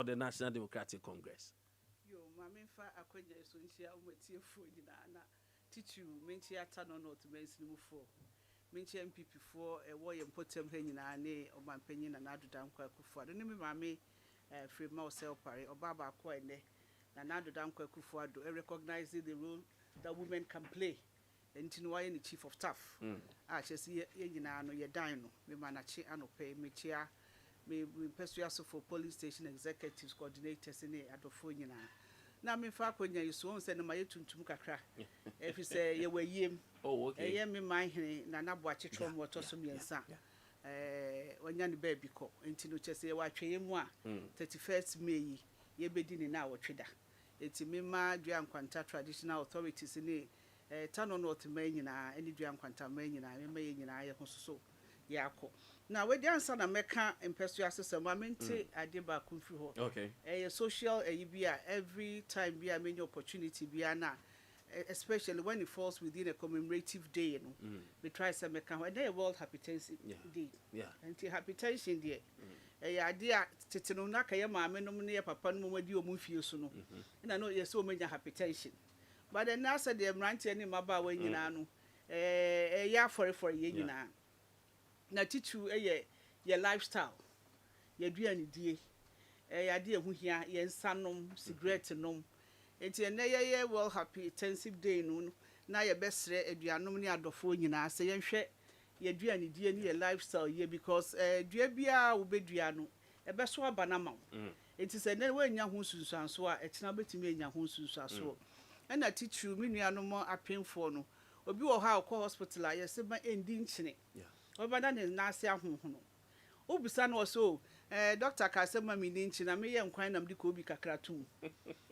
for the National Democratic Congress? Yo, Mamma fa akwanya so ntia umatie fo nyina na titu menchi ata no not mensi mu fo menchi MPP fo wo ye mpotem ha nyina ne omampanyin na nadoda nkwa akufo ado ne me mame Freda Prempeh oba ba ko ene na nadoda nkwa akufo ado recognize the role that women can play enti no why the chief of staff chesi ye nyina no ye dan no me manachi anope mechia me persua so for police station executives coordinators ne adofo nyina na me fa akonya yiso on se no maye tuntum kakra efi se ye wayem ye me man hene na nabo achetro mo to so miensa wanya ne ba bi ko enti no chese ye wa tweye mu a 31st May ye bedi ne na wotweda enti me ma dua nkwanta traditional authorities ne tano north man nyina eni dua nkwanta man nyina me ma ye nyina ye ho so yako na we dey answer na meka impesua system amenti ade ba kumfi ho okay social bia every time bia many opportunity bia na especially when it falls within a commemorative day you know we try some meka ho dey world hypertension day anti hypertension day ade a teteno na ka ye maame nom ne ye papa nom wadi omu fie so no na no ye so menya hypertension but then na say the mrantie ne maba wa nyina no ya for ye nyina na titu ye lifestyle ye duane die ya de ehuhia ye nsanom cigarette nom enti na ye well happy intensive day no na ye besre aduanom ne adofo nyina se ye hwe ye duane die ne ye lifestyle ye because dua bia wo bedua no ebeso aba na ma enti se na we nya ho sunsuanso a etina betimi enya ho sunsuanso na titu me nuanom apemfo no obi wo ha ko hospital a ye se ba endi nchine obada ne nase ahohono obisa no so doctor ka se ma mi ni nchina me ye nkwan nam de ko obi kakra tum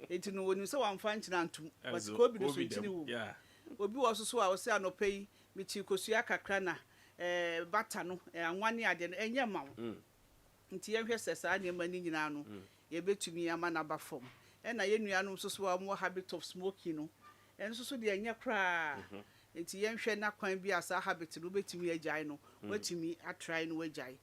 enti no woni se wamfa nchina ntum but ko obi do so nchini wo obi wo so a wo se anopai mi chi kosua kakra na bata no anwane ade no enye ma wo nti ye hwe sesa ne ma ni nyina no ye betumi ama na ba fom na ye nuanom so a mo habit of smoking no enso so de enye kra enti yenhwe na kwan bi asa habit no betimi agyae no watimi atry no agyae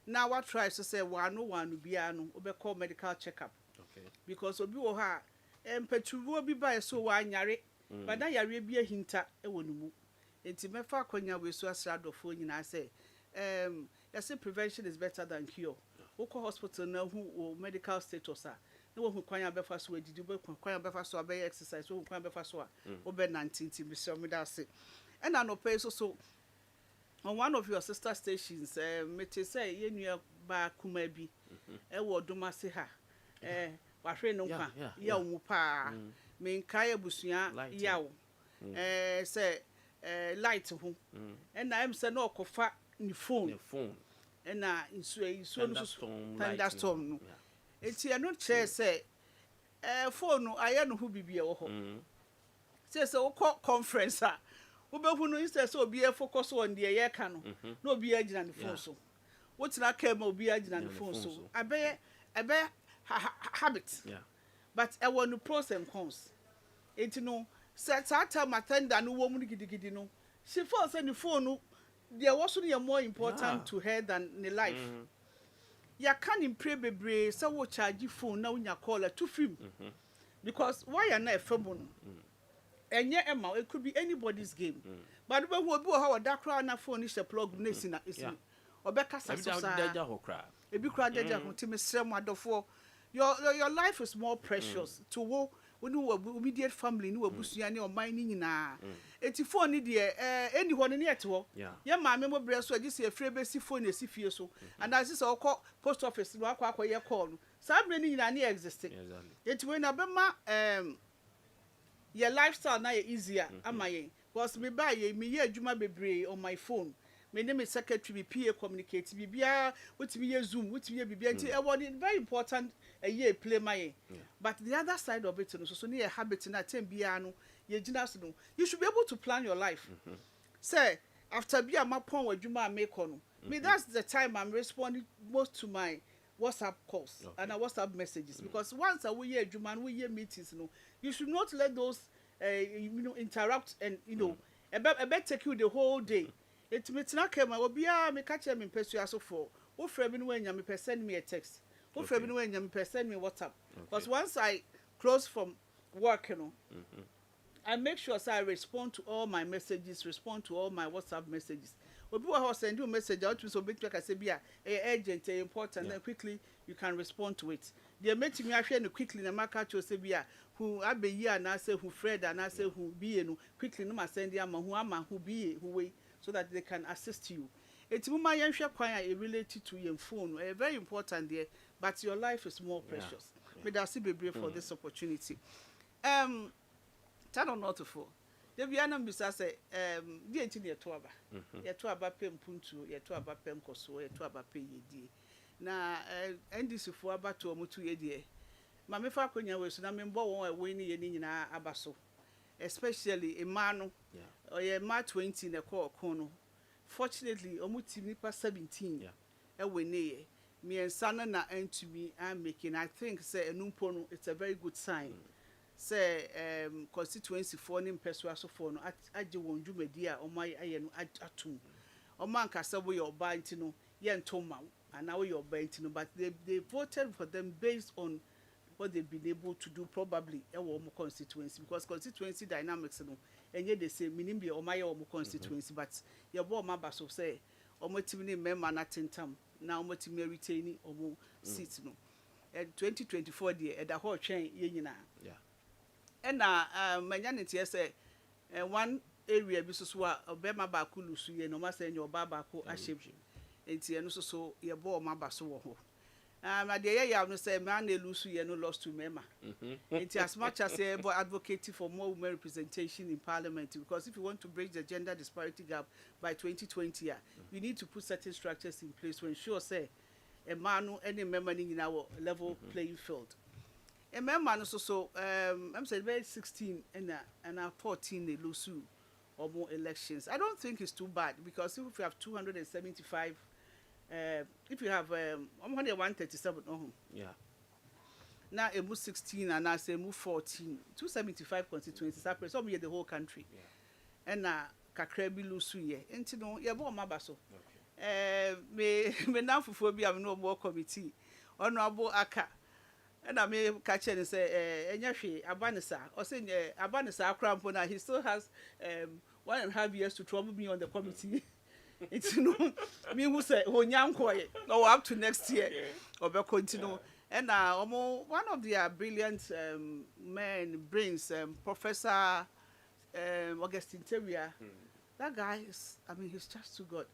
na what try so say wanu bia no obekọ medical check up okay because obi wo ha empatuwo bi ba so wa anyare bada yare bi ahinta ewonu mu enti mefa akonya we so asradofo nyina say say prevention is better than cure woko hospital na hu medical status a na wo kwan abefa so adidi bo kwan abefa so abey exercise wo kwan abefa so a obe 19 bi so me da say and no pay so on one of your sister stations mete say ye nua ba kuma bi e wo domase ha wa hwe no kwa ya wo pa me nkai abusua ya wo say light ho and I am say no okofa ni phone and isu no thunderstorm no enti eno che say phone no aye no hu bibie wo ho say wo conference a wo be hu no instead so obi e focus on the ye ka no na obi agina ne phone so wo tina ka ma obi agina ne phone so abe habit but e won no pros and cons enti no set time attender no wo mu gidigidi no she feel say the phone no there was no more important to her than the life ya can impre bebre say wo charge phone na unya call to film because why you na efebo no enye ema it could be anybody's game but we will be how that crowd na phone is a plug na isi obeka sa so sa ebi crowd deja ho timi srem adofo your life is more precious to wo immediate family ni wabusua ni oman ni nyina eti phone ni de eni ho ne yete ho ye maame mo bre so agisi efre be si phone esi fie so and as is okọ post office no akwa ye call no sa bre ni nyina na exist eti we na be ma your lifestyle na easier amaye because me buy me ye adwuma bebre on my phone me name is secretary PA communicate bibia wotimi ye zoom wotimi ye bibia nti e very important ye play my but the other side of it no so ne habit na tem bia no ye gina so no you should be able to plan your life say after bia mapon wadwuma make on me that's the time I'm responding most to my WhatsApp calls and WhatsApp messages because once we hear adwuma we hear meetings no you should not let those interrupt and ebe take you the whole day. It means na kema obi a me catch me pesua so for wo frɛ me no anya me send me a text Who for me when you send me WhatsApp. Because once I close from work, you know, I make sure I respond to all my messages, respond to all my WhatsApp messages. When people send you a message out to so big like I say, be urgent, important, then quickly you can respond to it. They make me actually quickly na mark to say be who I be here and I say who Freda and I say who be quickly no send them who be who way so that they can assist you. It's muma yensha kwanya related to your phone. Very important there, but your life is more precious. May I be brave for this opportunity. Tell on not to fall. The Biana Bisa say, dear Engineer Twaba, Yatuaba Pem Puntu, Yatuaba Pem Koso, Yatuaba Pay ye. Na and this for about 2 or 2 years. Mamma Faconia was not born winning in Abaso, especially a man or a Mar 20 in a corner. Fortunately, Omuti Nipa 17, a winner. Me and Sana na end to me, I'm making, I think, say, a numpono, it's a very good sign. Say, constituency for him, persuasion for no, I do want you, media, or my iron atum. Or man, Cassaway or Bantino, Yan Toma, and now you're Bantino, but they voted for them based on what they've been able to do, probably a warm constituency, because constituency dynamics, and yet they say, Minimbi or my own constituency, but your boy Mabaso say, or motively member not in time, now motively retaining or more seats. No, at 2024, at the whole chain, yeah. And my yanity say, one area business wa Obama Bakulu Suye, no master in your Babako Ashib, and Tiano so your boy Mabaso. My dear, you have say, man, they lose you no lost to Mema. It's as much as a advocating for more women representation in Parliament, because if you want to bridge the gender disparity gap by 2020, we need to put certain structures in place to ensure, say, a man, any member in our level playing field. A member also, I'm saying, very 16 and 14 they lose or more elections. I don't think it's too bad, because if you have 275. If you have 137, now a move 16 and I say move 14, 275 constituencies. I press the whole country, and now Kakrebi Lusuye, and you know, you're born Mabaso. Me now for be no more committee, honorable Aka, and I may catch and say, Enyashi, Abanisa, or say Abanisa Crampona, he still has 1.5 years to trouble me on the committee. It's no me who say oh young quiet or up to next year or be continue and one of their brilliant men brains Professor Augustine Terrier. That guy is, I mean, he's just too good.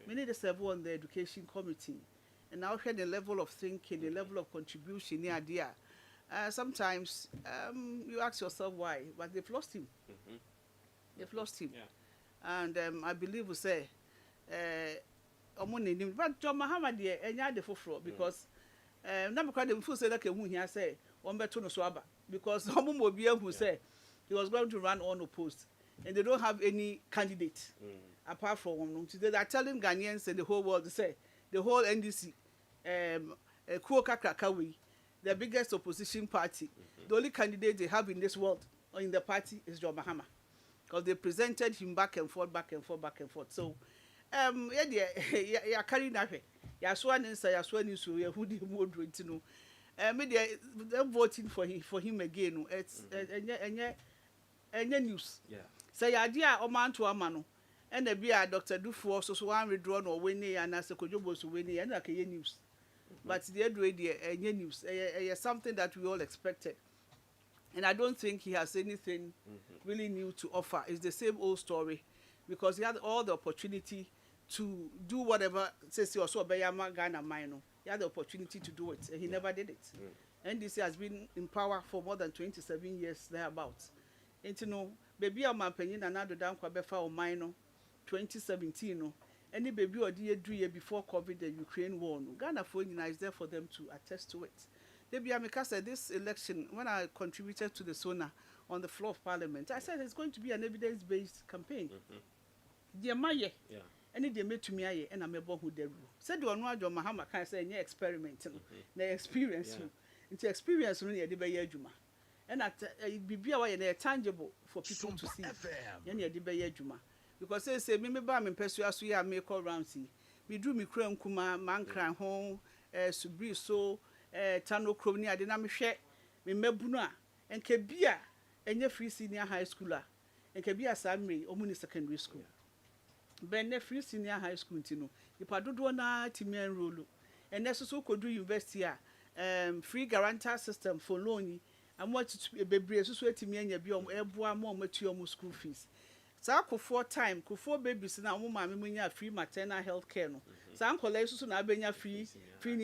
We need to serve on the education committee, and now hear the level of thinking, the level of contribution, the idea. Sometimes you ask yourself why, but they've lost him. They've lost him, and I believe we say. But John Muhammad and the fufro because number card them say that who here say one better no swaba because who say he was going to run unopposed and they don't have any candidate apart from one. They are telling Ghanaians and the whole world to say the whole NDC Kuokakawi, the biggest opposition party, the only candidate they have in this world or in the party is John Mahama because they presented him back and forth. So yeah, carrying that way. Yeah, swan inside, yeah, swan is who the mood to know. Media, they're voting for him again. It's news. Yeah. Say, idea, or man to a man, and the beer Dr. Dufour, so one withdrawn or winning, and as a Kojobos winning, and like a news. But the idea, news, something that we all expected. And I don't think he has anything really new to offer. It's the same old story. Because he had all the opportunity to do whatever, says he also Bayama Ghana Mino. He had the opportunity to do it, and he never did it. NDC has been in power for more than 27 years thereabouts. And you know, baby, I'm a penny and another down Kwabefa or Mino, 2017. Any baby or dear 3 years before COVID, the Ukraine war. Ghana for is there for them to attest to it. Baby, because this election, when I contributed to the SONA on the floor of Parliament, I said it's going to be an evidence-based campaign. Dear Maye, and they made to me, and I'm a boy who they said, "Do not John Mahama can say, any experiment, the experience, into experience only a debate Juma, and at be away and tangible for people to see, any debate Juma, because they say, me bam and persuas we are make all round see. We drew me crown kuma, man cran home, subri so, Tano Krom ni ade na mehwe me mabunu a enka bia enye free senior high school a enka bia samre omuni secondary school ben free senior high school ntino ipa dodo na timi enroll ene so kodu university a free guarantor system for loan amwa bebre so atimi anya bi eboa ma omatu om school fees sa kofo time kofo babies na mo ma memunya free maternal health care no sa nkola so na abenya free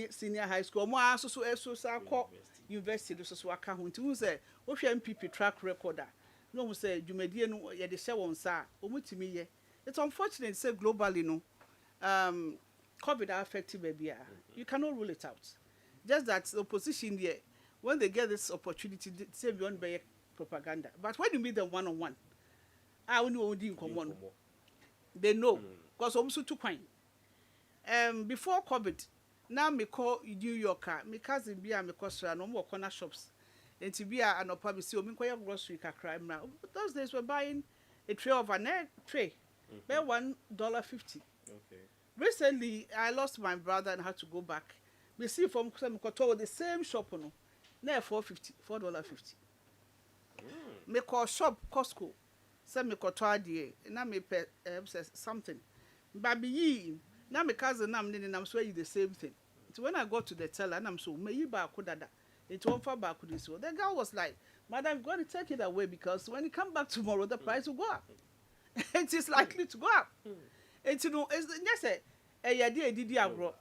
senior high school mo aso so sa akọ university so aka ho nti hu say wo hwe MPP track record a no mo say dwumadie no ye de hye won sa omutimi ye. It's unfortunate say globally no COVID affected baby. You cannot rule it out. Just that the opposition there, when they get this opportunity, they say beyond by propaganda. But when you meet them one on one, I only know in common. They know because also too fine. Before COVID, now me call New Yorker, me cousin be me costra no more corner shops. And to be an oppa see me quite grocery crime now. Those days we're buying a tray of an egg tray. By $1.50. Okay. Recently, I lost my brother and had to go back. We see from the same shop, no, near $4.50. Me call shop Costco. Send me kotoa die. Na me pay something. Baby yi. Na me cousin nam ni nam swear you the same thing. So when I got to the teller, and I'm so me you ba kodada. It won't fall back with this. The girl was like, "Madam, I'm going to take it away because when you come back tomorrow, the price will go up." It is likely to go up. And you know, yes, did agro.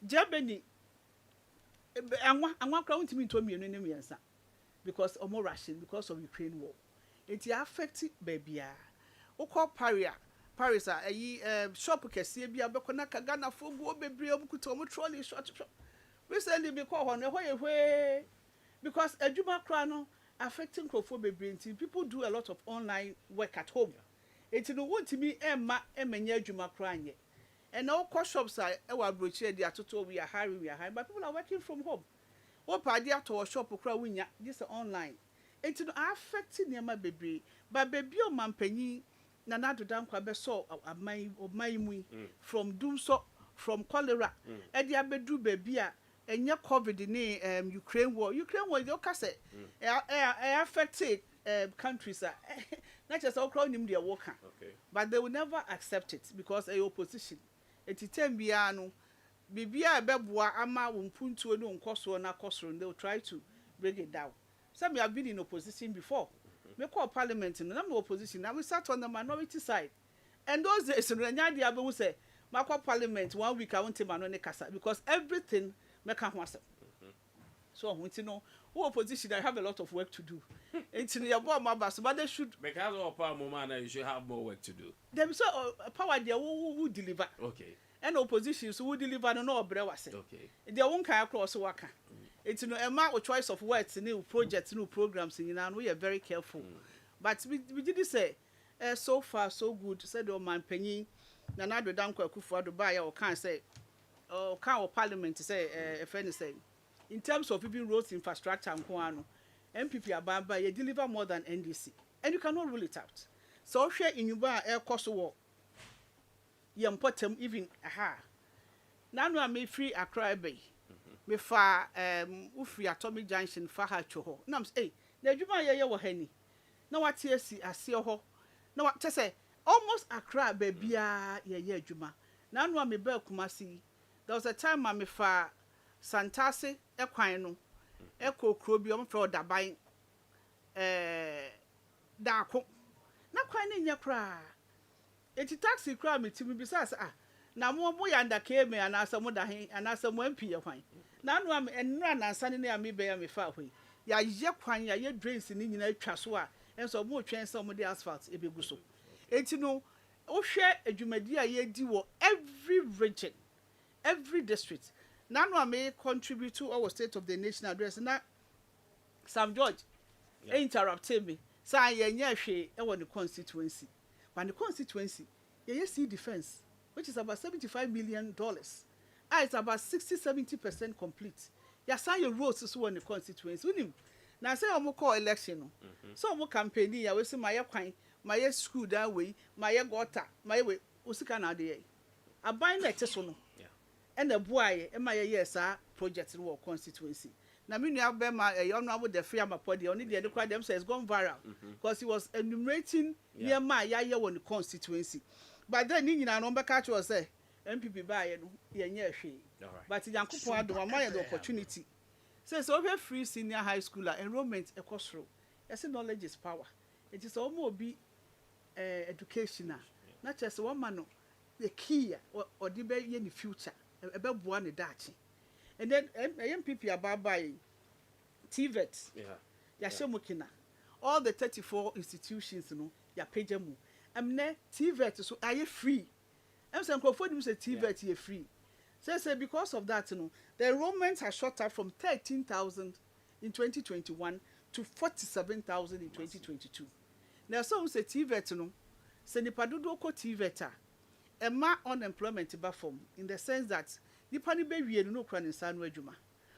Germany, and one crown to me to me because of more Russian, because of Ukraine war. It affected baby. O call Paris, a shop can see be a Beconaka Ghana for go baby, Kutomo trolley short. Recently, because on the way, because a Juma crown affecting Crofobia, people do a lot of online work at home. It no want to be Emma Emenya Juma crying. And all cost shops are our brochure, they are total we are high, but people are working from home. What party to a shop or crowing this online. It no affecting your baby, but baby or man penny, Nanado Dam Quabeso of my from doomso, from cholera, and the abedu baby, and your COVID in Ukraine war, your cassette, affected countries are. Not just all crowd him their worker, but they will never accept it because a opposition. It is tembiano, bibia bebwa ama wumpuntu no nkoso na koso. They will try to break it down. Some have been in opposition before. We call parliament in the opposition. Now we sat on the minority side, and those days when the will say, "Mako parliament 1 week I want to manone kasa because everything make a once." So I want to know who opposition. I have a lot of work to do. It's in your bomb, but they should. Because of power, you should have more work to do. Them so power there who deliver. Okay. And oppositions who deliver no brewase. Okay. They won't carry across worker. It's no a matter of choice of words, new projects, new programs, and we are very careful. But we did say, so far so good. Said the man penny, Nanado Danko Kufu to buy or can't say, or can't parliament to say, if anything. In terms of even roads infrastructure and Kuano, MPP Ababa, you deliver more than NDC. And you cannot rule it out. So share in Yuba air cost war. You import them even Now I may free Accra Bay. Me fa Ufri Atomic Junction Faha Choho. Now say, the Juma ya wa henny. Now what I see ho. Now what to say almost Accra baby ya Juma. Now I may bel Kumasi. There was a time I me fa Santase Equino, Echo Crobium for Dabai Darko. Not quite in your cry. It's a taxi crowd me to me besides. Now more boy under came and asked some other and asked some MP of mine. Now I'm and run and sunny near me bear me far away. Ya Japan, ya drains in Indian Trasua, and so more trains some of the asphalt, if you go so. It's no, oh, share a Jumedia ye do every region, every district. Now I may contribute to our State of the Nation address. Now, Sam George interrupted me. So I want the constituency. But the constituency, you see defense, which is about $75 million. It's about 60-70% complete. You sign your roads to one the constituency. Now say I'm call election. So I'm campaign. I will say my my school that way, my gutter, my way. Usikana de. I buy that so no. And the boy, and my yes, project in our constituency. Now, me nua bema honorable the free amapodi only the other them says gone viral because he was enumerating near my ya on the constituency. But then you know number catch was say MPP buy no ye hwe. But Yankopon adom am the opportunity. Says over free senior high school enrollment ekosro. Yes, knowledge is power. It is almost be educational. Not just one man the key or the be in the future. About one dachi. And then MPP about buying TVET. Yashemukina. All the 34 institutions, you know, ya pejemu. Ne TVET so are you free? I'm saying confirm say TVET you free. So because of that, you know, the enrollment has shot up from 13,000 in 2021 to 47,000 in 2022. Now some say TVET, you know, say nipa dodo ko TVET a ma unemployment ba form in the sense that nipa ni be wie no kra ne nsa no adwuma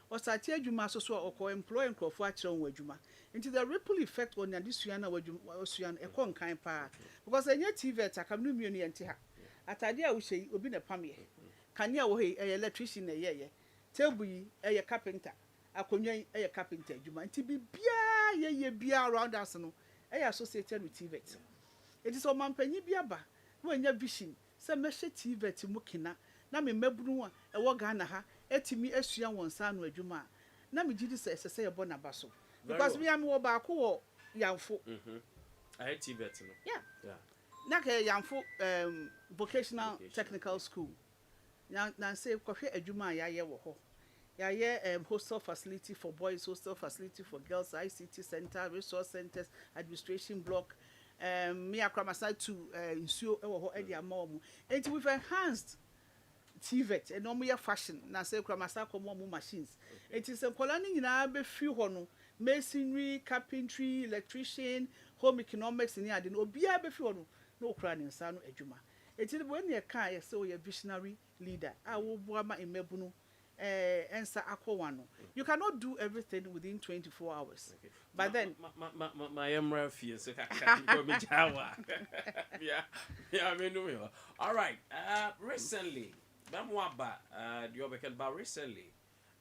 o start adwuma so okọ employ nkrofo a kire won adwuma into the ripple effect on adisua na wadwuma osua e kon kan pa because enye TVET akam no mienu yente ha atade a wo hye obi na pam ye kania wo he electrician na ye table yi carpenter akonwa yi carpenter adwuma nti bibia ye bia around us no associated with TVET. It is o mampanyi bia ba wo nya vision se mehye TVET mu kina na me mabunu a e wo Ghana ha etimi asua won sa no adwuma na me gidi se se ye bo na ba so because me am wo ba ko wo Yamfo I had TVET no yeah na ka Yamfo vocational technical school na say kohwe adwuma ya ye wo ho ya ye hostel facility for boys, hostel facility for girls, ICT center, resource centers, administration block, me akramasa to insuo e wo ho e dia ma mu enti we've enhanced TVET and normal fashion na say akramasa komo mu machines enti se kola ni nyina be fi ho no masonry, carpentry, electrician, home economics ni ade no obi a be fi ho no okra ne nsa no adwuma enti when you can say we visionary leader a wo boa ma emabunu ensa akwano. You cannot do everything within 24 hours. Okay. But then my emra fears yeah, I mean, all right. Recently, recently,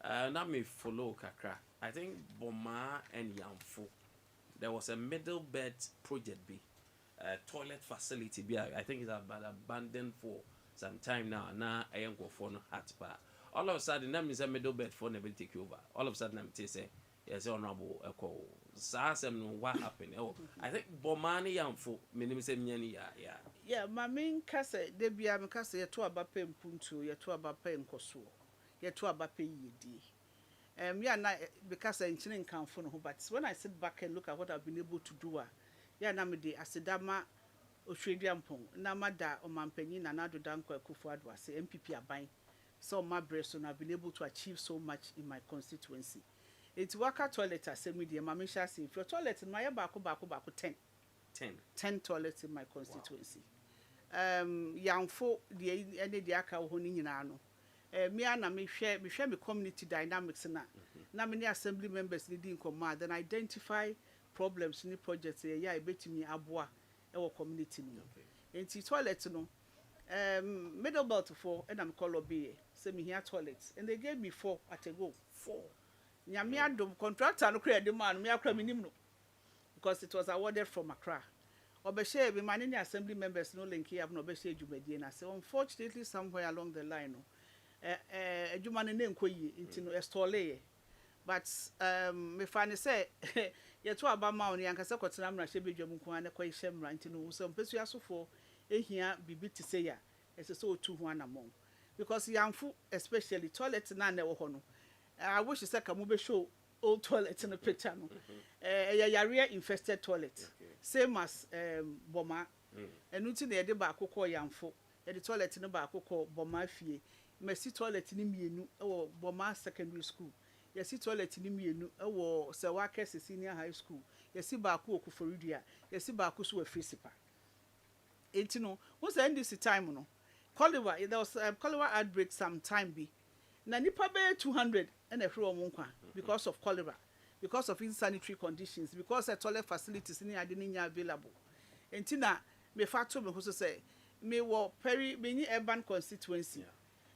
na me follow kakra. I think Boma and Yamfo, there was a middle bed project B, toilet facility B. I think it's about abandoned for some time now. Now I am going for no hat bar. All of a sudden, that means a middle bed for never take over. All of a sudden, I'm say, yes, honorable echo. What happened? Oh, I think Bomani Yamfo, minimum say, yeah, my main case, they be a case, you're to about paying punto, you're to about paying cosu, you're to about paying ye. Yeah, not because I'm chilling count for no, but when I sit back and look at what I've been able to do, yeah, Namidi, Asidama, Australian Pong, Namada, or Mampenny, and Nado Danko, Kufuad was the MPP are buying. So my breast and I've been able to achieve so much in my constituency. It's worker toilet as a medium. Mama shall say if your toilet in my bako 10 toilets in my constituency. Young folk the any diaka honing nano. Me and me share me community dynamics na many assembly members leading command then identify problems in the projects yeah I bet me abwa our community. Okay. Toilet no. Middle belt 4 and I'm called OBA. Send me here toilets. And they gave me 4 at a go. 4. Nyamia dom contractor no create demand me akra minim no. Because it was awarded from Accra. Obeshe be manini assembly members no link here no obeshe djumadi na say unfortunately somewhere along the line no adwuma ne nko yi nti no estole but me fani say ye to aba ma on yanka se kwotena mra hye bedwam nko an ko hye mra nti no so mpesu asofo ehia bibi ti say ya ese so otu ho anamon because Yamfo especially toilet na na wo ho no I wish say ka mo be show old toilet in the picture no yarea infested toilet same as Boma enu ti na ye de ba akokọ Yamfo ye de toilet no ba akokọ Boma fie mesi toilet ni mienu e wo Boma secondary school ye si toilet ni mienu e wo Sewake senior high school ye si ba akọ Okuforidua ye si ba akọ so wa Frisipa enti no wo say this time no cholera there was cholera outbreak some time be na nipa be 200 and ehwe omo nkwa because of cholera because of insanitary conditions because the toilet facilities ni ade ni available enti na me fa to me ho so say me wo peri me ni urban constituency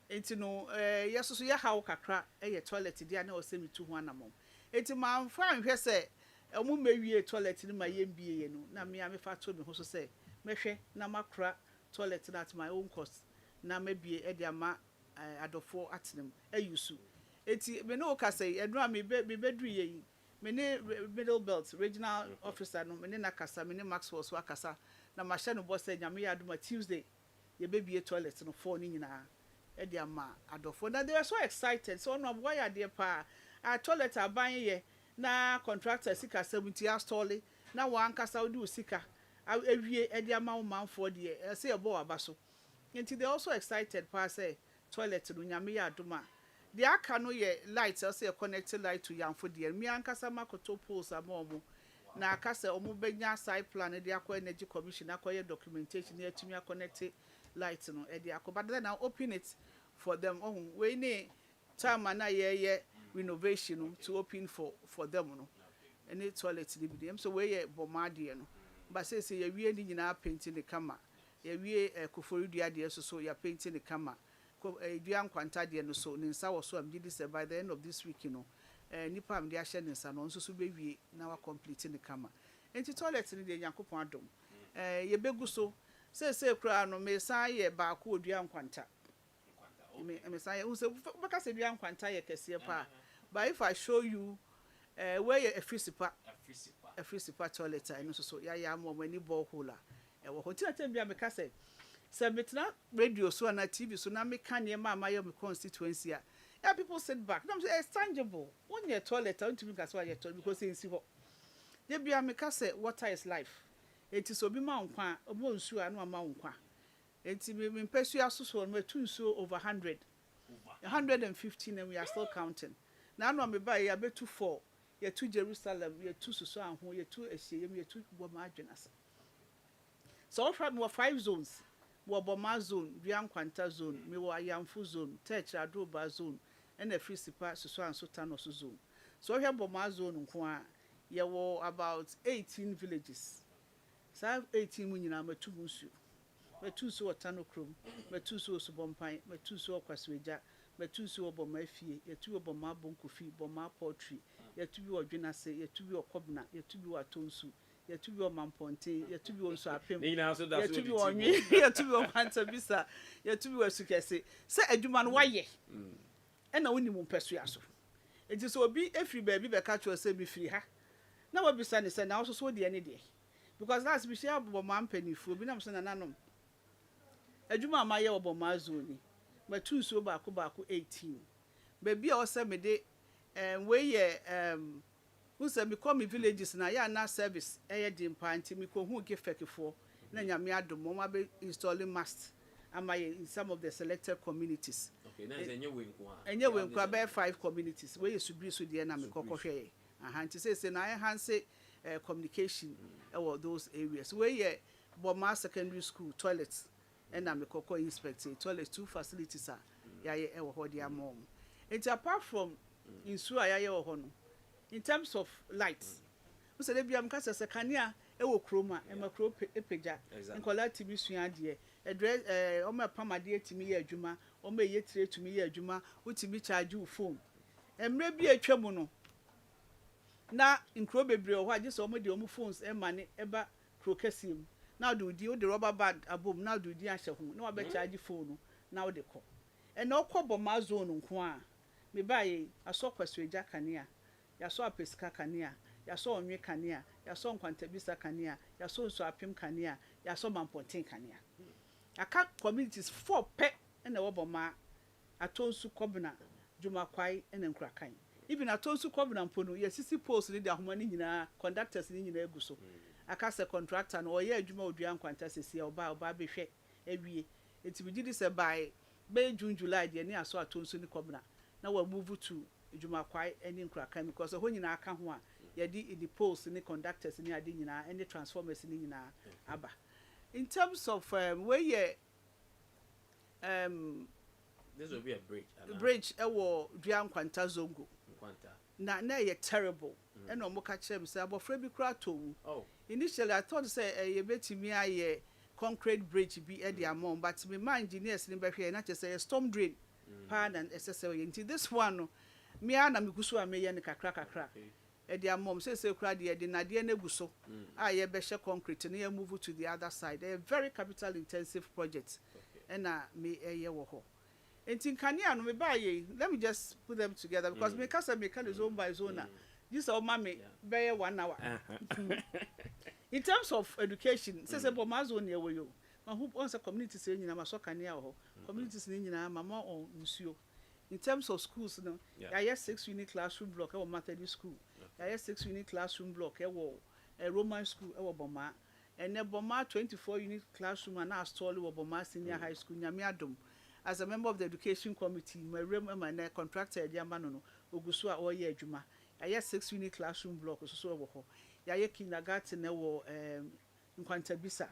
enti no yeso so ye hawo kakra ye toilet dia na o se mitu ho anamom enti man fa nhwe se omu mewie toilet ni ma yembie ye no na me amefa to me ho so se mehwe na makra toilet na at my own cost na mabie e dia ma adofo atenem ayusu enti me no ka say enu a me bedru ye me ne middle belt regional officer no me ne nakasa me ne Maxwell so akasa na ma hye no boss nyame ya aduma Tuesday ye bebie toilet no for ni nyina e dia ma adofo na they were so excited so no boy ya de pa a toilet aban ye na contractor sika 70 astole na wa ankasa odi sika awie e dia ma manfo de e se e bo abaso nti they also excited pa say toilet no nyame ya aduma the aka no ye light say connected light to yamfo de mi ankasa makoto poles amomo na akasa omo benya side plan de akọ energy commission akọ documentation ya tumi connect light no e de akọ but then now open it for them on we need time na ye renovation to open for them no any toilet ni bi dem so we ye bomade no but say ye wie ni nyina painting the kama ye wie kofori dua de so ya painting the kama dua nkwanta de no so ni nsa wo so am gidi say by the end of this week no nipa am de ahye ni nsa no so be wie na wa complete the kama enti toilet ni de Yakopon adom ye begu so say kura no me san ye ba ko dua nkwanta me say who say baka say dua nkwanta ye kese pa but if I show you where a frisipa toilet I know so ya mo mani borehole e wo hotel tem bia me ka say metna radio so na TV so na me kan ye ma yo me constituency a yeah, people sit back no say it's tangible when your toilet I want to make so your toilet because say ho dey bia me ka say water is life it is obi ma nkwa obo nsu anu ama nkwa enti me pesu asoso no tu nsu over 150 and we are still counting na anu me ba ya betu 4 ye to Jerusalem ye to suso anho ye to ehye ye to boma adwenasa so offered more 5 zones wo boma zone Biankwanta zone me wo Ayamfo zone Tech Adoba zone and a frisipa suso anso Tanos zone so here boma zone nko a ye wo about 18 villages so 18 mu nyina matu musu matu so Tano Krom matu so Subompan matu so Kwasweja matu so boma fie ye tu boma bonkofi boma poultry ye tu bi odwenase ye tu bi okobna ye tu bi watonsu ye tu bi omamponte ye tu bi onso apem ye tu bi onwi ye tu bi omanta bisa ye tu bi wasukese se adwuma no waye e na woni mu pesu aso enti so obi efri ba bi be ka cho se bi firi ha na wabisa ne se na wo so de ane de because last bi share boma mpanifu bi na so na nanom adwuma ma ye oboma zoni matu so ba ko 18 ba bi a o se me de we ye who say me come villages na ya na service di mpa nti me ko hu gefekefo na nyame adom mo ma be installing mast ama in some of the selected communities okay na enye we nkwa be 5 communities we subri so de na me kokohwe nti say na enhance communication those areas we ye Boma secondary school toilets and na me kokko inspect toilet 2 facilities are ya ye ho de amom it apart from in suaya ye ho no in terms of lights we say bia mka se kanea e wo kroma e makro epeja nkola timi sua de e o ma pamade timi ye adwuma o ma ye tire timi ye adwuma utimi charge wo phone emre bi atwam no na nkro bebre ho age so o de o phones e mane e ba kro kasim na do di o de rubber band abom na do di ahye ho na o be charge phone na o de ko e na okọ Boma zone nko a me baye aso Kwasweja kanea ya so apesika kanea ya so onwe kanea ya so nkwantabisa kanea ya so nso apem kanea ya so mamponten kanea aka communities 4 pe na wo Boma atonsu kobna Jumakwai na Nkrakan even atonsu kobna mpono ya sisi post ni de ahoma ni nyina conductors ni nyina eguso aka se contractor no oye adwuma odua nkwanta sesi oba behwe ewie etibigidi se by June July de ni aso atonsu ni kobna na we move to Jumakwai any Nkrakan because ho nyina aka ho a ye di the post ni conductors ni ade nyina any transformers ni nyina aba in terms of where ye this will be a bridge ewo dua nkwanta zongo na ye terrible and no moka chem say abofra bi kura to initially I thought say ye betimi aye concrete bridge bi e di among but me my engineers ni behwe na say storm drain pa na SSL yenti this one no me ana me guso a me ye ne kakra e dia mom say kura de de na de na guso a ye be she concrete na ye move to the other side a very capital intensive project and me ye wo ho enti kania no me ba ye let me just put them together because me kasa me can zone by zone this all mama be 1 hour in terms of education say bo ma zone ye wo yo ma who on say community say nyina ma so kania ho communities ni nyina mama on nsuo. In terms of schools, no, I have 6 unit classroom block. I Methodist school. I have 6 unit classroom block. I a Roman school. I Boma, and then Boma 24 unit classroom. And now stall Boma senior high school. Nyamiadum. As a member of the education committee, my room and my contractor, Diamano, Ogusua or Yejuma. I have 6 unit classroom block. So I have kindergarten. I Nkwantabisa.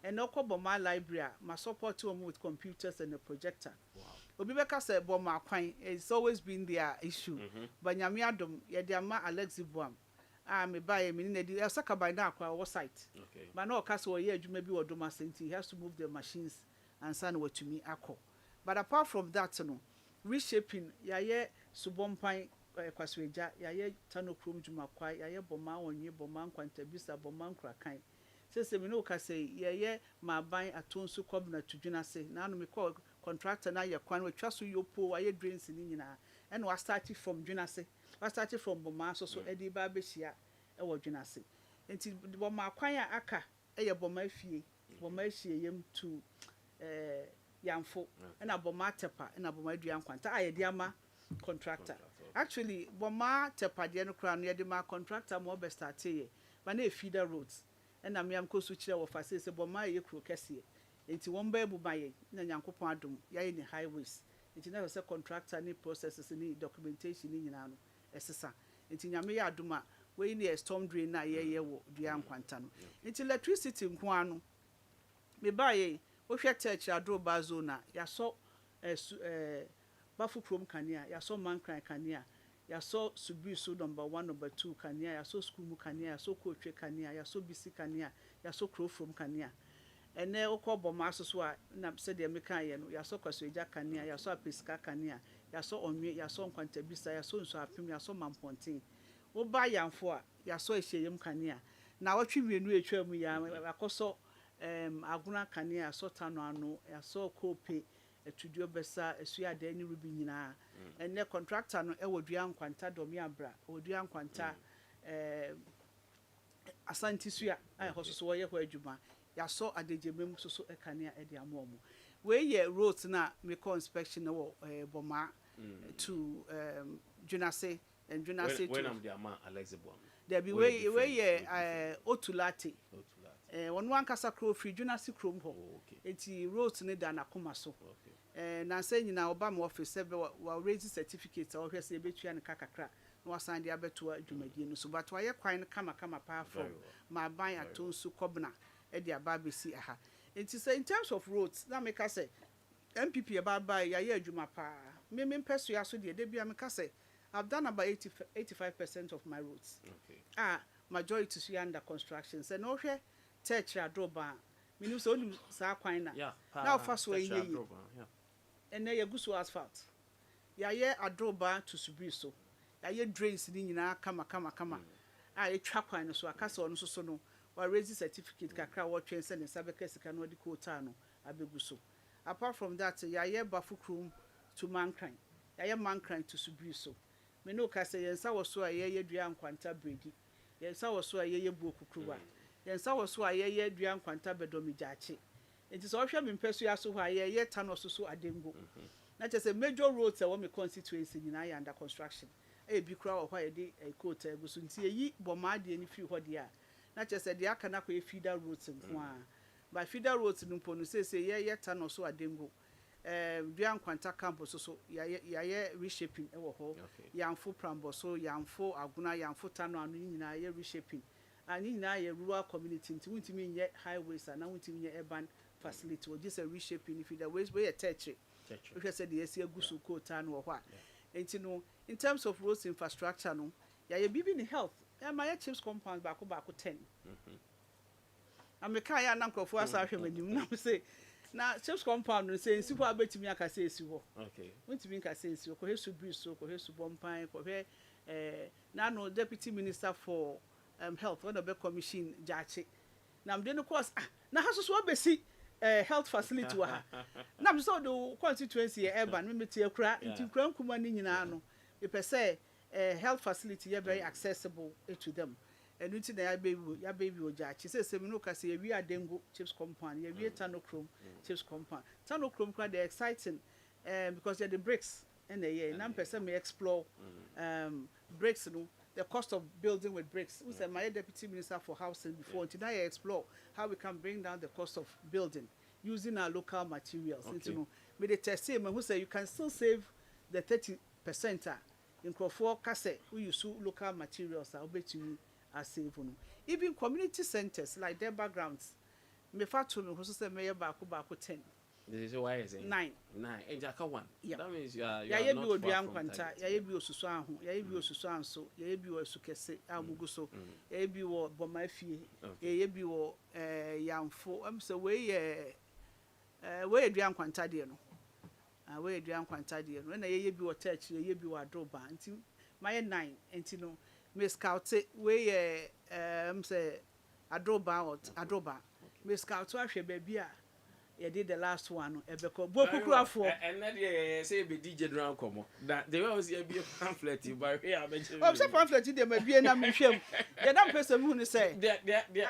And no Boma library. My support to with computers and a projector. Wow. Obibeka said Boma Kwan, it's always been their issue. But Nyamiadum, Yadiama Alexi Buam. Me buy a minute, I'll suck by now, our site. But no castle, yeah, you may be or Doma Saint, he has to move the machines and send what to me, Ako. But apart from that, no, reshaping, Yaye Subompai, Kwasweja, Yaye Tano Krum Jumakwai, Yaye Boma, on ye Boman Quantabisa, Boman Krakai. Says the Minoka say, yeah, my buying a tone so covenant to Junase. Now me call contractor now your quan with trust you poor I drains in Nina. And was started from Junase. I started from Boma so Eddie Babishia, or Junase. Until Boma Quaya Aka, a Boma fee, Boma yem to Yamfo, and a Boma Tepa, and a Boma Dian Quanta, I Diama contractor. Actually, Boma Tepa Diano Crown, Yadima contractor more best at but they feeder roads. And I'm young coach of us, but my crew Cassie. It's one baby by Nanyanko Padum, Yay in highways. It's never a contractor, any processes, any documentation in Yano, SSA. It's in Yamia Duma, way near storm drain, ye, Dian Quantano. It's electricity in Quano. Me buy if you touch your draw bazona, ya saw Buffalo Chrome Cania, ya saw Mancry Cania. Ya so Subisu number 1, number 2 Kania, ya so school Kania, ya so coach Kania, ya so BC Kania, ya so crow from Kania. And then Oko Bomaswa, said the American, ya so Kwasweja Kania, ya so Pisca Kania, ya so Omye, ya so Quantabisa, ya so Happy, ya so Mampontin. O buy yam for, ya so Shayam Kania. Now what you mean, we ya, Akoso Aguna Kania, so Tanano, ya so Cope. To do besa esua de ni rubi nyina and the contractor no e wodua nkwanta domi abra wodua nkwanta asanti sua ai hososo wo ye ho adwuma ya so adejemem soso e kanea e de amomo we ye roads na me co inspection wo Boma to Junase and Junase when am the ama Alex Buam there be we ye Otulate one kasa crow free Junase chrome ho enti roads ne da na koma so na say nyina oba mo office be wa raise certificate or hwese betua ne kakakra na wasan de abeto adwumadie no so but wa ye kwan kama pa from my ban atonsu kobna e de ababesi aha enti say in terms of roads na make say MPP about ya ye adwuma pa me mpeso ya so de bia me say I've done about 85% of my roads majority is under construction so no hwe church adroba minu so onu sa kwan na now first way and then you go to asphalt. Ya adroba to Subiso. Ya drains ni nyina kama. A trap line so akasa ono so no. Wa raise certificate kakra wo twen se ne sabeka sika no de quota no abeguso. Apart from that, ya Buffalo Chrome to Mancry. Ya Mancry to Subiso. Me no ka say yensa wo so a ye dua nkwanta bredi. Yensa wo so a ye buoku kruwa. Yensa wo so a ye dua nkwanta bedomi jache. It is also been pursued so high, yet ton or so adembo. Not just a major roads a woman constituency in under construction. A big crowd why a quote was ye bombardi any few what they are. Not just a diakanako feeder roads and one. By feeder roads in Umponu say, yet ton or so adembo. Dian Quanta campus so reshaping our whole young full prambo so young for Aguna young for Tano and reshaping. And in a rural community to mean yet highways and now to mean urban facility or just a reshaping if the ways way a tertiary. Which I said yes, a gusu quotan or what. And you know, in terms of roads infrastructure, no, ya be in health. And my chips compound back 10. I'm a kaya uncle for us. I say na chips compound no say nsi ho abetimi aka say esi ho Okay. Wontimi nka say esi ho ko hesu bridge so ko hesu bompan ko he na no deputy minister for health when the commission jache na mde no course na ha so obesi health facility wa ha na me so do constituency urban me metie kura nti kura nkuma ni nyina no e pese health facility ye very accessible to them enu ti na ya baby ojachi say me no ka say we adengo chips compound ye we tanochrome chips compound tanochrome kwa they exciting because they the bricks and na pese me explore bricks no the cost of building with bricks. We said my deputy minister for housing before. Today I explore how we can bring down the cost of building using our local materials. Okay. You know, me the test him who say you can still save the 30% in Crawford Casse who use local materials. I'll bet you are save. Even community centers like their backgrounds. Me fatu me who say me baku 10. This is why is it 9. And Jaka 1. Yeah. That means you are Ya not bi far oduan from kwanta target. ya bi osusu ahu ya bi osusu anso ya bi osu kese agugu so ya bi wo boma fie ya bi wo yamfo am say we aduan kwanta de no we aduan kwanta de no na ya bi wo church ya bi wo adroba nti my 9 nti no me scout we am say adroba me scout ahwe ba bi a you did the last one ebeko bokukurafo and that say be DJ drum come that they always be a pamphlet by here I'm say pamphlet dey ma bie na me hwem dey na person hu ni say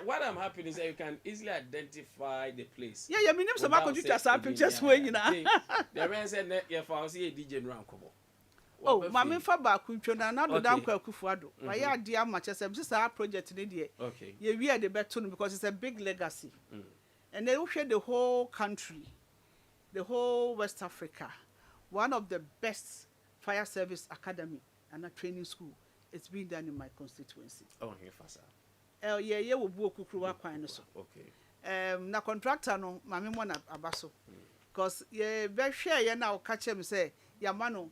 what I'm happy is that you can easily identify the place. Yeah, me nim some akotwa sa pictures we nyina the man said that you for say DJ drum come. Oh, mama fa ba kuntwo na do dan kwa kufuado wa ya ade ama chese bi say project ni dey Okay. ye wi dey beto no because it's a big legacy. And they will share the whole country, the whole West Africa. One of the best fire service academy and a training school. It's been done in my constituency. Oh, here fasa. Yeah, we work kukruwa kwa so. Okay. Na contractor no, mami mo na abaso. Because yeah, very share yeah now catch him say, yeah mano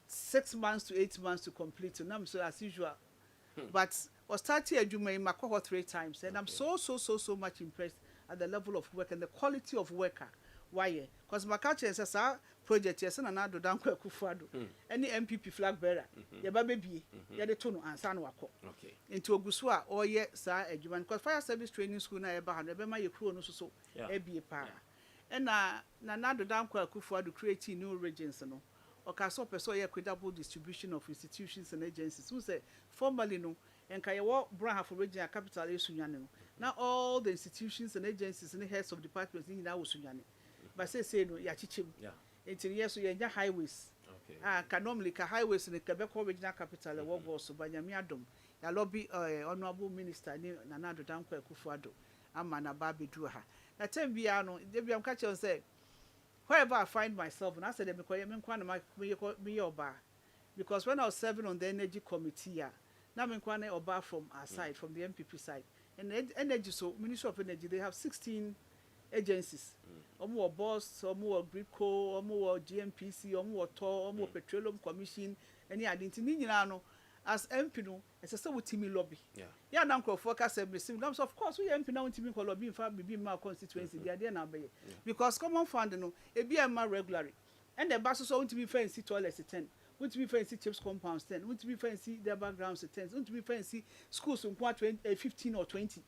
6 months to 8 months to complete. And I'm so as usual. But was starting a juma in my cohort 3 times, and I'm so much impressed at the level of work and the quality of worker. Why? Because my culture is a project, yes, and another down Kufuado. Any MPP flag bearer, your baby, ya the tone and san wako. Okay. Into Oguswa, or ye, sir, a Juman, because fire service training school, na eba, never my crew, no so, a be a para. And another down Kufuado creating new regions, no. Or Caso Peso, equitable distribution of institutions and agencies, who say, formerly no, and Kayawa Braha for regional capital is Sunyano. Now all the institutions and agencies and the heads of departments in now Sunyani. But say no, Yachichim. Yeah. Until yes, we are highways. Okay. Can normally highways in the Quebec regional capital, a walk also by Yamiadum. Ya lobby honorable minister Nanado Danko Kufuado. Amana Babi Druha. Now, 10 Biano, Debbie, I'm catching say, wherever I find myself, and I said, me or bar. Because when I was serving on the energy committee, now I'm or bar from our side, from the MPP side. And energy, so Ministry of Energy, they have 16 agencies. More boss, or more Gridco, or more GMPC, or more TOR, or more Petroleum Commission, any identity. As MP, no, as a so with Timmy lobby. Yeah, now focus everything. Of course, we MP now Timmy lobby in fact be my constituency. The idea now be because common fund, no, a BMR regularly. And the buses want to be fancy toilets 10. Want to be fancy chips compounds 10. Want to be fancy their backgrounds 10. Want to be fancy schools in 15 or 20.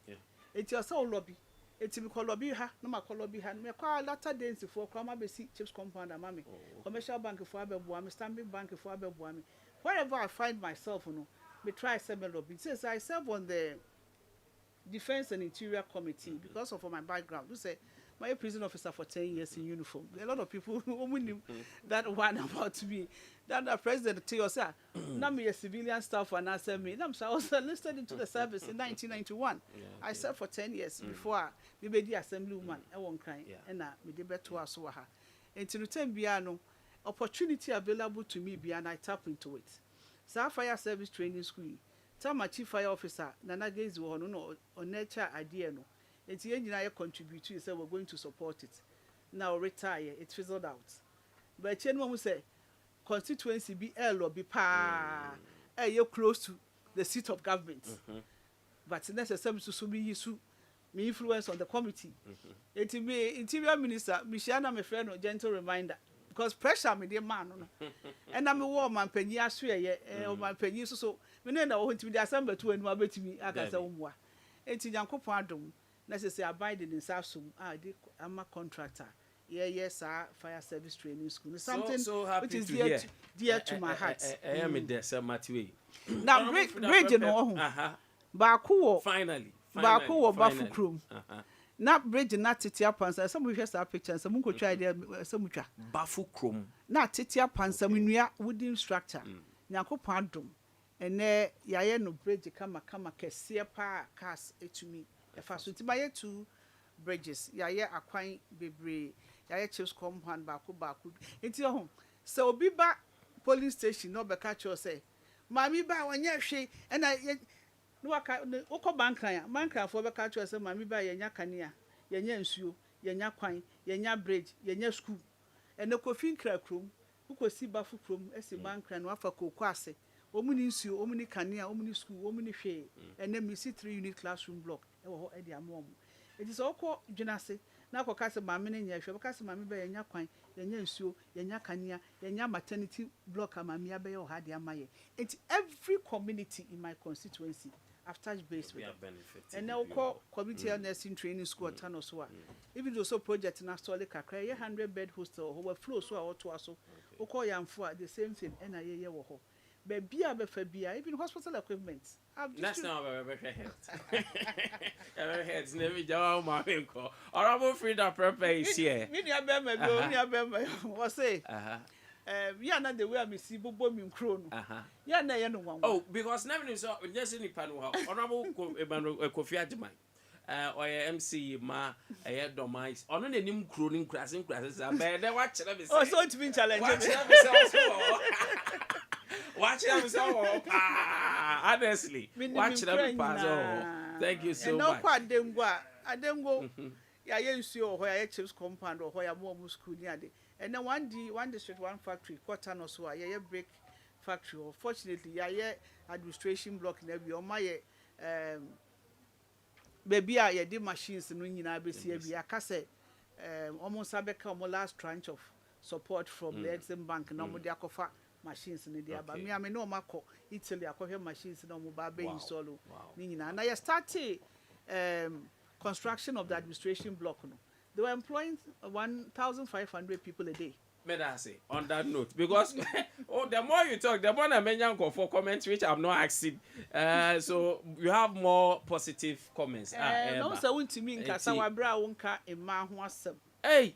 It's your soul lobby. It's me call lobby ha, no ma call lobby ha. Me call latter days for come be see chips compound and mammy. Commercial bank for Abebuami, Stanbic Bank for Abebuami. Wherever I find myself, me try semi lobby. Since I serve on the Defense and Interior Committee because of my background. You say my prison officer for 10 years in uniform. A lot of people who knew that one about me. That the president tell us, now me a civilian staff and I said me. I was enlisted into the service in 1991. I served for 10 years before we made the assemblywoman. I won't cry. And me did better as well. And to return piano, opportunity available to me and I tap into it. So fire service training school. Tell my chief fire officer, Nana Gaze on nature idea no. It's the engineer contribute to say we're going to support it. Now retire, it fizzled out. But Chen will say constituency be L or be pa you're close to the seat of government. But necessary to sumi yisu me influence on the committee. It me interior minister, Michiana my friend no gentle reminder. Because pressure me the man no. And I'm a woman penny aswe or my penny so me na wo ntimi the assembly to enu abetimi aka se wo. Enti Nyankopon adom na se abide in Sasum I'm a contractor. Yes, fire service training school. Something so which is dear to my heart. I am in there, Sir Matthew. Now, bridge no. Baku Finally. Baku Bafu Krum. Not bridge not Titia Pansa. Some of us are pictures. Some could try their some Bafu Krum. Not Titia Pansa, we are wooden structure. Nako Pandum. And there, Yaya no bridge come a sear pa cast it to me. If I should buy 2 bridges, Yaya Aquine Bebre. Yaya chiefs compound baku into your home. So be back police station no be catch you say Mammy ba when ye she and I no oko bankan for be catch you say Mammy ba yenya kania yenya nsuo yenya kwan yenya bridge yenya school and no kofin kra krom uko si bafu krom esi bankan no afa kokko ase omuni nsuo omuni kania omuni school omuni hwe and then me see 3 unit classroom block e wo ho e dia mom it is oko dwunase na akoka se maame ne nya hwe baka se maame ba yenya kwan yenya nsuo yenya kania yenya maternity block amaame abaye o hade amaye it every community in my constituency I've touched base with them. And now call community nursing training school at Tano so even though so project na solid kakra 100-bed hostel who flow so to us so call yam for the same thing and I wo ho baby abefabia even hospital equipment that's not very health. Very heads never jaw my uncle. Honorable Freda Prempeh is here. Me nya bema what say yeah na the way I see bobo mi nkro no yeah na ye no wan oh because never knew so just any pan honorable Kofi Ajiman or MC ma domise ono na nim kro ni nkrase be dey watch na be say oh so to be challenge watch them so honestly watch them pass thank you so much no kwa adengwa ya nsuo ho ya chiefs compound ho ya mo school ni ade and then one district one factory quarter no so ya break factory fortunately ya administration block na bi o ma ye baby a ye di machines no nyina be si bi aka say almost abeka almost last tranche of support from the Exim Bank na mo di akofa machines ni dia ba me no makọ Italy akohwe machines na mo ba be install ni nyina na ya start construction of the administration block no they were employing 1,500 people a day. May I say on that note because oh the more you talk the more I mention for comments which I'm not asking so you have more positive comments no so won to me nkasa wa bra wonka emma ho asem hey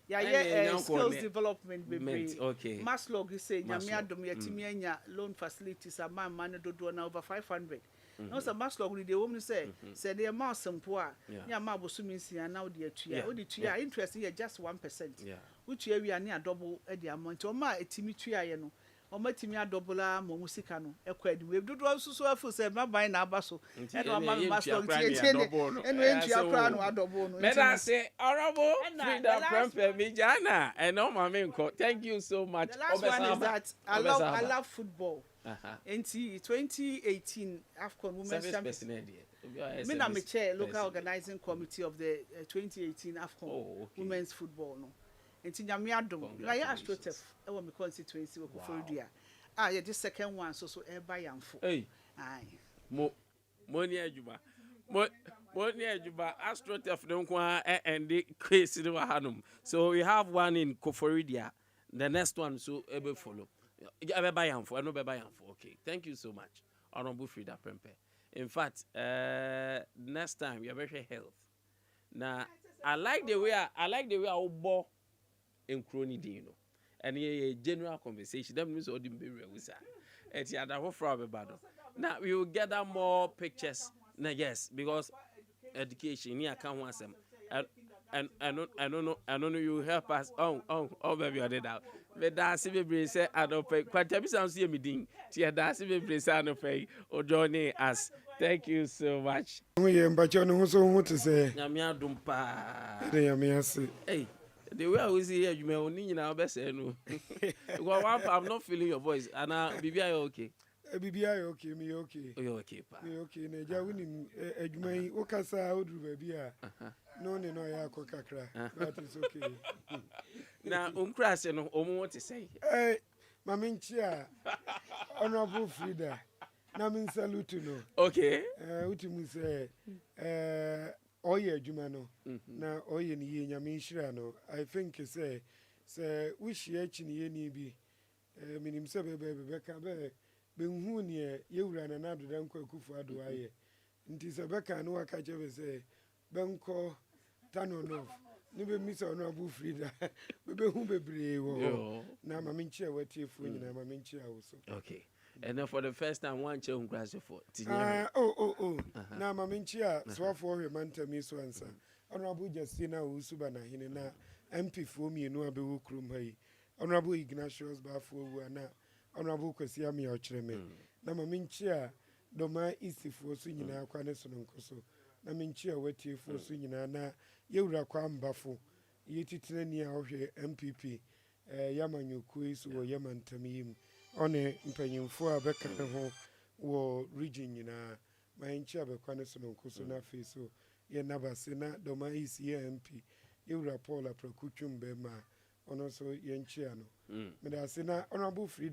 skills development baby okay Maslog say nyame adom yatimi anya loan facilities ama man dodo na over 500 no so Maslog ni de woman say the amount simple ya ma bosumi nsia na odi atua odi tua interest here just 1% utua wi ani double e the amount o ma etimi tua ye no o ma timi adobula mo musika no ekwadi we dodo susu afu say ma ban na abaso e no ma Maslog tie ne eno entua kra no adobo no may I say honorable Freda Prempeh me jana and no ma me nko thank you so much the last one is that I love football in 2018 AFCON Women's Championship. Me na me chair local organizing committee of the 2018 AFCON Women's Football no. Enti nyame adom. I astrotef e wo me constituency wo Koforidua. Yeah this second one so e ba yamfo. Hey. Mo ni adwuma. Mo ni adwuma astrotef no kwa and the case no hanum. So we have one in Koforidua. The next one so e be follow. Okay, thank you so much, Honorable Freda Prempeh. In fact, next time you have very health. Now, I like the way I obo in crony dino, and a general conversation. That means all the baby was at the other from now we will gather more pictures. Now, yes, because education here can want some. And I don't know you help us. Oh, baby, I did that. But that's if we say I don't pay. Quite a bit sounds here meeting. Tia that's if we say I don't pay or joining us. Thank you so much. But you know so what to say. Yamia dumpa. Hey, the way I was here, you may only in our best. No, I'm not feeling your voice. And BB, are okay? Bibia you okay, me okay. You okay, pa? Me okay. Na ja woni adwuma yi wo kasa oduru ba bia. No ya kokakra. That is okay. Na umkrase no omo what to say? Mama nchia Honorable Freda. Na min salute no. Okay. Utimu say oye adwuma no. Na oye ni ye nyame nhira no. I think say wish ye chi ni ye ni bi. Minim se be ka be hu ne ye wura na do dan kwa kufu ado aye. Nti se be ka no waka che be say benko tanonof ni be misa Honorable Freda be hu bebre wo na mama nchia watiefu nyina mama nchia wo so. Okay. And then for the first time, one chair umkrase for. Na mama nchia swafo hwe mantami so ansa. Honorable Justina Usuba na hine na MP fo mienu abewo krum hayi. Honorable Ignatius Bafo wu na Honorable Kwesi Ami Ochreme. Na mama nchia doma isifo so nyina kwa ne so nkoso. Na menchia watiefu so nyina na yewura kwa mbafo. Yetitire ni a ohwe MPP yamanyoku so wo yamantami yim. One mpanyimfo a beka ne ho wo region nyina manchi abekwa ne so nkoso na fe so ye nabase na doma isi MP yewura Paul aprakutwum be ma ono so ye nchia no me da se na Honorable Freda